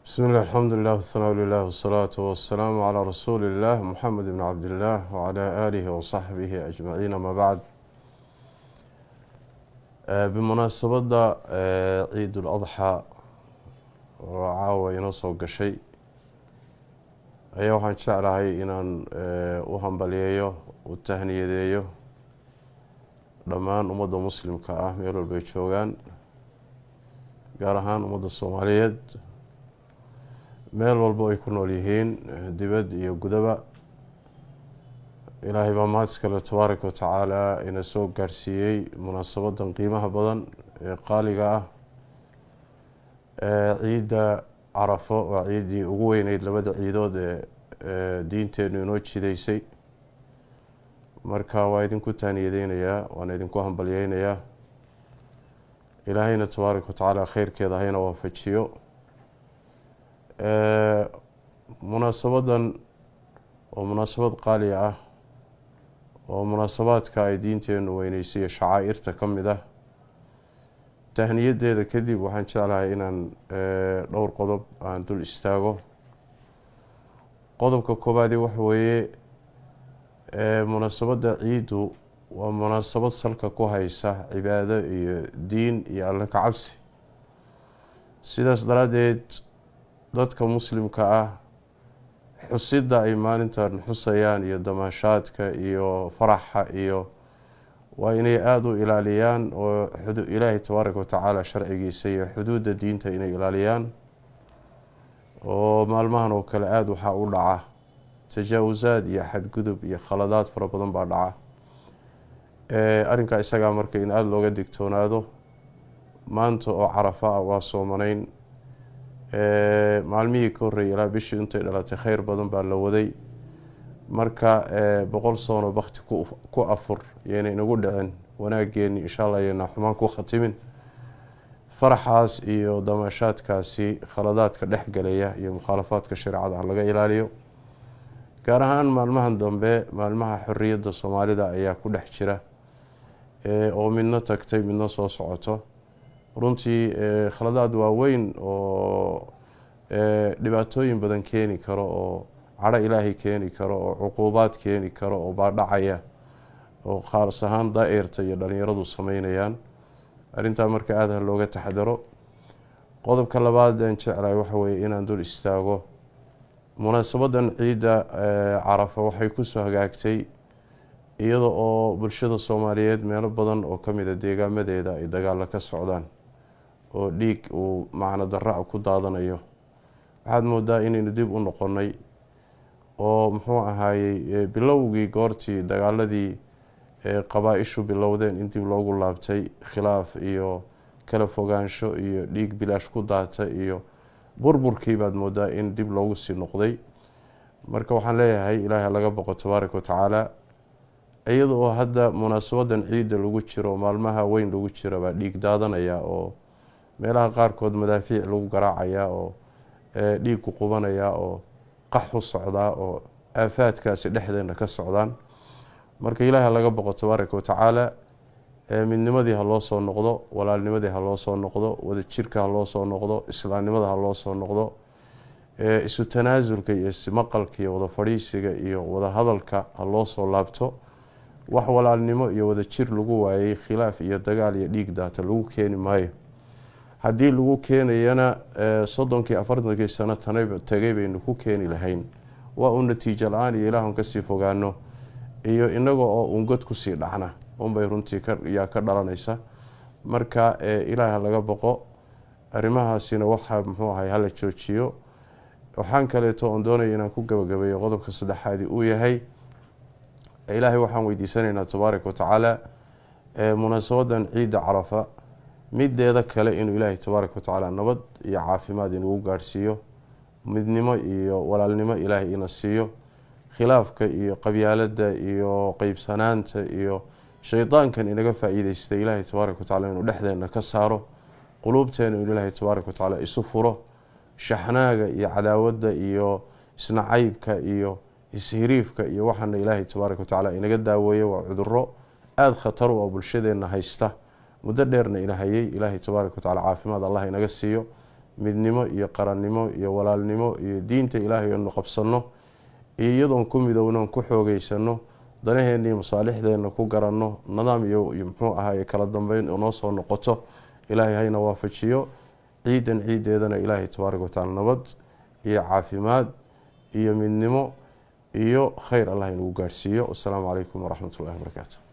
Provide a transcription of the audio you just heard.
بسم الله الحمد لله والثناء لله والصلاة والسلام على رسول الله محمد بن عبد الله وعلى آله وصحبه أجمعين. ما بعد، بمناسبة عيد الأضحى وعاوة ينصوق شيء أيها شعرهي إنان وهنبليه والتهنيديه دمان أمد مسلم كأهمير البيتشوغان قارهان أمد الصوماليات meel walbo ay ku nool yihiin dibad iyo gudaba. ilaahay baa mahad iskale tabaaraka wa tacaala ina soo gaarsiiyey munaasabadan qiimaha badan ee qaaliga ah ciidda carafo waa ciiddii ugu weyneyd labada ciidood ee diinteenu inoo jidaysay. marka waa idinku taaniyadeynayaa, waana idinku hambalyeynayaa. ilaahayna tabaaraka wa tacaala khayrkeeda hayna waafajiyo. munaasabadan oo munaasabad qaali ah oo munaasabaadka ay diinteenu weyneysay shacaa'irta ka mid ah. tahniyadeeda kadib waxaan jeclahay inaan dhowr qodob aan dul istaago. qodobka koobaadi waxa weeye munaasabada ciidu waa munaasabad salka ku haysa cibaado iyo diin iyo alle ka cabsi. sidaas daraadeed dadka muslimka ah xusida ay maalintan xusayaan iyo damaashaadka iyo faraxa iyo waa inay aada u ilaaliyaan oo ilaahay tabaaraka wa tacaala sharcigiisa iyo xuduudda diinta inay ilaaliyaan. oo maalmahan oo kale aada waxaa u dhaca tajaawusaad iyo xadgudub iyo khaladaad fara badan baa dhaca. arrinkaa isagaa marka in aada looga digtoonaado. maanta oo carafa ah waa soomanayn, maalmihii ka horreeyay ilaa bishii intay dhalatay kheyr badan baa la waday. marka 100 sano bakti ku afur yayna inagu dhicin wanaageeni insha allah ayayna xumaan ku khatimin. faraxaas iyo damaashaadkaasi khaladaadka dhex galaya iyo mukhaalafaadka shareecada laga ilaaliyo. gaar ahaan maalmahan dambe maalmaha xorriyadda soomaalida ayaa ku dhex jira oo midna tagtay midna soo socoto. runtii khaladaad waaweyn oo dhibaatooyin badan keeni karo oo cadho ilaahay keeni karo oo cuquubaad keeni karo oo baadhacaya oo khaas ahaan daa'irta iyo dhalinyaradu sameynayaan. arrintaa marka aada looga taxadaro. qodobka labaad aan jeclahay waxa weeye inaan dul istaago. munaasabadan ciidda carafa waxay kusoo hagaagtay iyada oo bulshada soomaaliyeed meelo badan oo ka mid a deegaamadeeda ay dagaalo ka socdaan oo dhiig uu macno darra ku daadanayo. waxaad moodaa inaynu dib u noqonnay oo muxuu ahaayey bilowgii goortii dagaaladii qabaa-ishu bilowdeen in dib loogu laabtay khilaaf iyo kala fogaansho iyo dhiig bilaash ku daata iyo burburkii baad moodaa in dib loogu sii noqday. marka waxaan leeyahay ilaahay laga boqo tabaaraka wa tacaala. iyada oo hadda munaasabadan ciidda lagu jiro maalmaha weyn lagu jiro baa dhiig daadanaya oo meelaha qaarkood madaafiic lagu garaacaya oo dhiig ku qubanaya oo qaxu socdaa oo aafaadkaasi dhexdeena ka socdaan. marka ilaahay laga boqo tabaaraka wa tacaala. midnimadii ha loo soo noqdo, walaalnimadii ha loo soo noqdo, wada jirka ha loo soo noqdo, islaamnimada ha loo soo noqdo, isu tanaasulka iyo ismaqalka iyo wada fadhiisiga iyo wada hadalka ha loo soo laabto. wax walaalnimo iyo wada jir lagu waayay khilaaf iyo dagaal iyo dhiig daata lagu keeni maayo. haddii lagu keenayana 30-40 sano tagay baynu ku keeni lahayn. waa u natiijo la-aan iyo ilaahun kasii fogaano iyo inaga oo ungod kusii dhacna unbay runtii yaa ka dhalanaysa. marka ilaaha laga boqo. arrimahaasina waxaa muxuu ahay hala joojiyo. waxaan kaleeto oon doonaya inaan ku gabagabeeyo qodobka saddexaadi uu yahay ilaahay waxaan weydiisanaynaa tabaaraka wa tacaala munaasabadan ciidda carafa mideeda kale inuu ilaahay tabaaraka wa tacaala nabad iyo caafimaad inagu gaarhsiiyo, midnimo iyo walaalnimo ilaahay ina siiyo, khilaafka iyo qabyaalada iyo qeybsanaanta iyo shaydaankan inaga faa'iideystay ilaahay tabaaraka wa tacaala inuu dhexdeena ka saaro, quluubteena inuu ilaahay tabaaraka wa tacaala isu furo, shaxnaaga iyo cadaawadda iyo isnacaybka iyo ishiriifka iyo waxaana ilaahay tabaaraka wa tacaala inaga daaweeyo. waa cudurro aada khatar u ah bulshadeena haysta muddo dheerna ina hayay. ilaahay tabaaraka wa tacaala caafimaad allah inaga siiyo. midnimo iyo qarannimo iyo walaalnimo iyo diinta ilaahay aynu qabsanno iyo iyadoon ku midownoon ku xoogeysano danaheenna iyo masaalixdeenna ku garanno nidaam iyo muxuu ahaay kala dambeyn oo noo soo noqoto ilaahay hayna waafajiyo ciidan ciideedana ilaahay tabaaraka wa tacaala nabad iyo caafimaad iyo midnimo iyo khayr allah inagu gaarsiiyo. Assalaamu calaykum waraxmatullaahi wabarakaatuh.